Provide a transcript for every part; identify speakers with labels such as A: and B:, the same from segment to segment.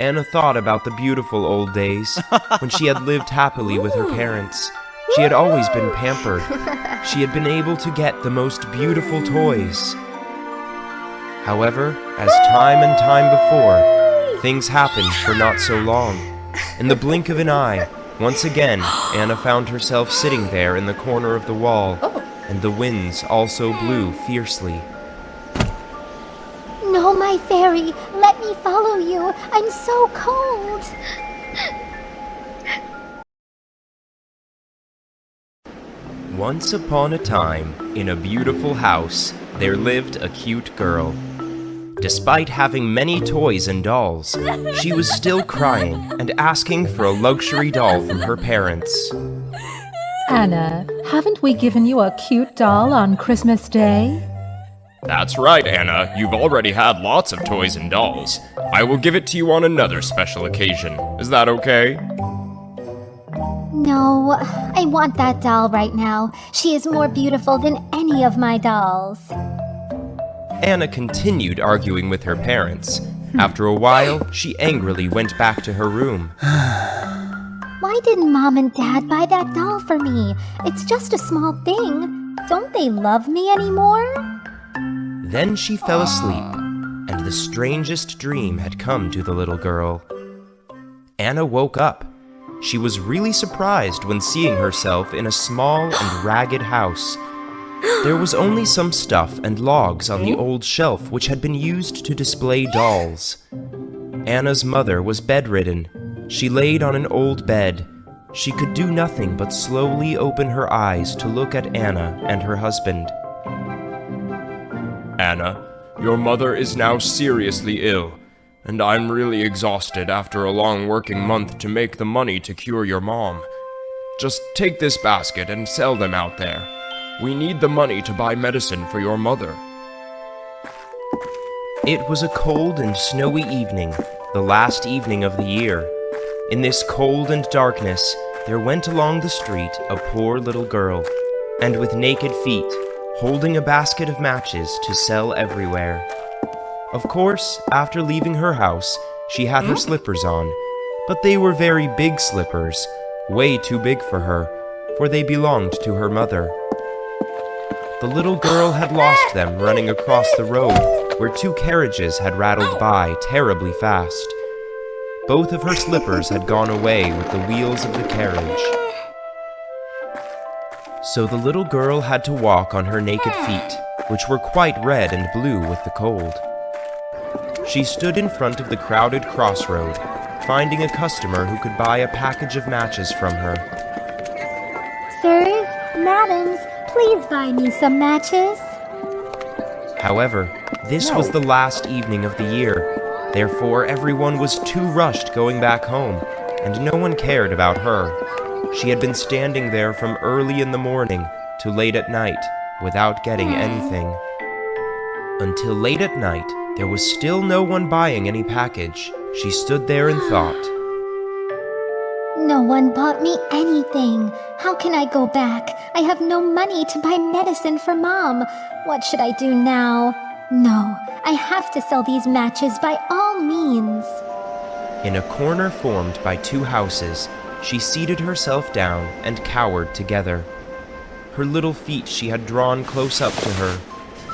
A: Anna thought about the beautiful old days when she had lived happily with her parents. She had always been pampered. She had been able to get the most beautiful toys. However, as time and time before, things happened for not so long. In the blink of an eye, once again, Anna found herself sitting there in the corner of the wall, and the winds also blew fiercely.
B: No, my fairy, let me follow you. I'm so cold.
A: Once upon a time, in a beautiful house, there lived a cute girl. Despite having many toys and dolls, she was still crying and asking for a luxury doll from her parents.
C: Anna, haven't we given you a cute doll on Christmas Day?
D: That's right, Anna. You've already had lots of toys and dolls. I will give it to you on another special occasion. Is that okay?
B: No, I want that doll right now. She is more beautiful than any of my dolls.
A: Anna continued arguing with her parents. After a while, she angrily went back to her room.
B: Why didn't Mom and Dad buy that doll for me? It's just a small thing. Don't they love me anymore?
A: Then she fell asleep, and the strangest dream had come to the little girl. Anna woke up. She was really surprised when seeing herself in a small and ragged house. There was only some stuff and logs on the old shelf which had been used to display dolls. Anna's mother was bedridden. She laid on an old bed. She could do nothing but slowly open her eyes to look at Anna and her husband.
D: Anna, your mother is now seriously ill, and I'm really exhausted after a long working month to make the money to cure your mom. Just take this basket and sell them out there. We need the money to buy medicine for your mother.
A: It was a cold and snowy evening, the last evening of the year. In this cold and darkness, there went along the street a poor little girl, and with naked feet, holding a basket of matches to sell everywhere. Of course, after leaving her house, she had her slippers on, but they were very big slippers, way too big for her, for they belonged to her mother. The little girl had lost them running across the road where two carriages had rattled by terribly fast. Both of her slippers had gone away with the wheels of the carriage. So the little girl had to walk on her naked feet, which were quite red and blue with the cold. She stood in front of the crowded crossroad, finding a customer who could buy a package of matches from her.
B: Sirs, madams, please buy me some matches.
A: However, this was the last evening of the year. Therefore, everyone was too rushed going back home, and no one cared about her. She had been standing there from early in the morning to late at night without getting anything. Until late at night, there was still no one buying any package. She stood there and thought,
B: No one bought me anything. How can I go back? I have no money to buy medicine for Mom. What should I do now? No, I have to sell these matches by all means.
A: In a corner formed by two houses, she seated herself down and cowered together. Her little feet she had drawn close up to her,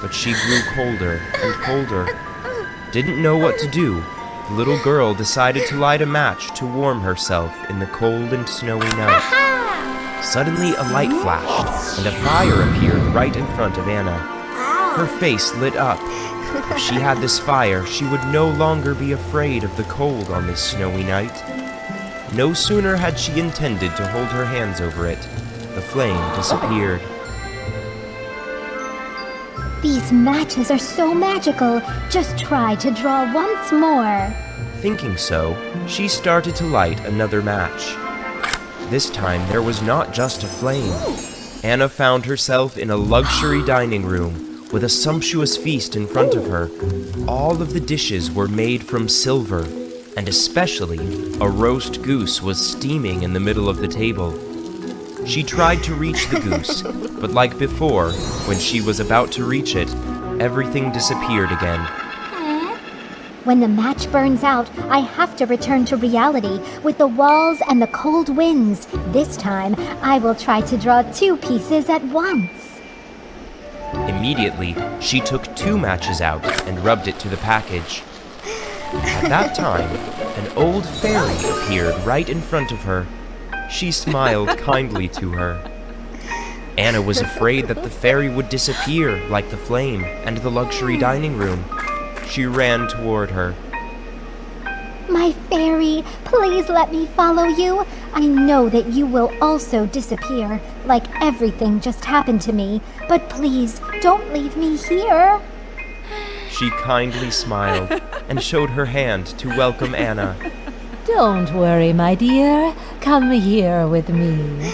A: but she grew colder and colder. Didn't know what to do. The little girl decided to light a match to warm herself in the cold and snowy night. Suddenly a light flashed, and a fire appeared right in front of Anna. Her face lit up. If she had this fire, she would no longer be afraid of the cold on this snowy night. No sooner had she intended to hold her hands over it, the flame disappeared.
B: These matches are so magical. Just try to draw once more.
A: Thinking so, she started to light another match. This time there was not just a flame. Anna found herself in a luxury dining room with a sumptuous feast in front of her. All of the dishes were made from silver, and especially a roast goose was steaming in the middle of the table. She tried to reach the goose, but like before, when she was about to reach it, everything disappeared again.
B: When the match burns out, I have to return to reality with the walls and the cold winds. This time, I will try to draw 2 pieces at once.
A: Immediately, she took 2 matches out and rubbed it to the package. At that time, an old fairy appeared right in front of her. She smiled kindly to her. Anna was afraid that the fairy would disappear like the flame and the luxury dining room. She ran toward her.
B: My fairy, please let me follow you. I know that you will also disappear, like everything just happened to me. But please, don't leave me here.
A: She kindly smiled and showed her hand to welcome Anna.
C: Don't worry, my dear. Come here with me.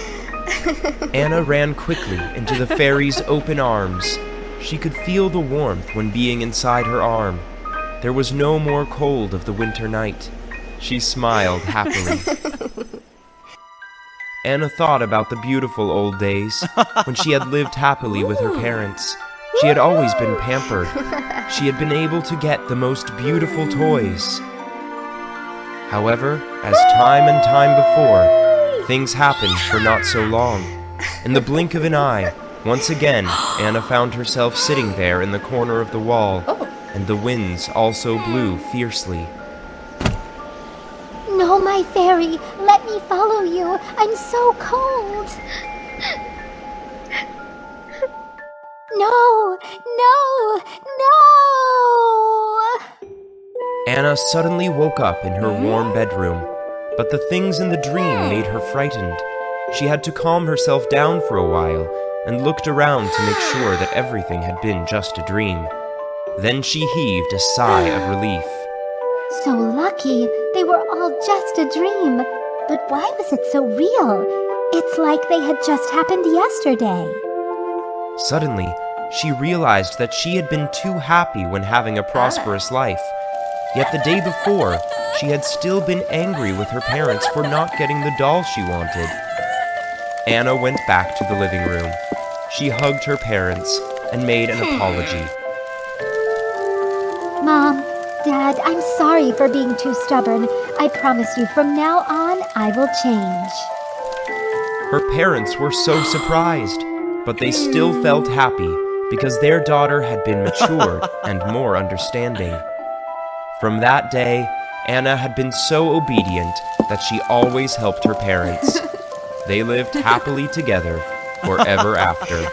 A: Anna ran quickly into the fairy's open arms. She could feel the warmth when being inside her arm. There was no more cold of the winter night. She smiled happily. Anna thought about the beautiful old days when she had lived happily with her parents. She had always been pampered. She had been able to get the most beautiful toys. However, as time and time before, things happened for not so long. In the blink of an eye, once again, Anna found herself sitting there in the corner of the wall, and the winds also blew fiercely.
B: No, my fairy, let me follow you. I'm so cold. No, no, no!
A: Anna suddenly woke up in her warm bedroom, but the things in the dream made her frightened. She had to calm herself down for a while and looked around to make sure that everything had been just a dream. Then she heaved a sigh of relief.
B: So lucky, they were all just a dream. But why was it so real? It's like they had just happened yesterday.
A: Suddenly, she realized that she had been too happy when having a prosperous life. Yet the day before, she had still been angry with her parents for not getting the doll she wanted. Anna went back to the living room. She hugged her parents and made an apology.
B: Mom, Dad, I'm sorry for being too stubborn. I promise you from now on, I will change.
A: Her parents were so surprised, but they still felt happy because their daughter had been mature and more understanding. From that day, Anna had been so obedient that she always helped her parents. They lived happily together forever after.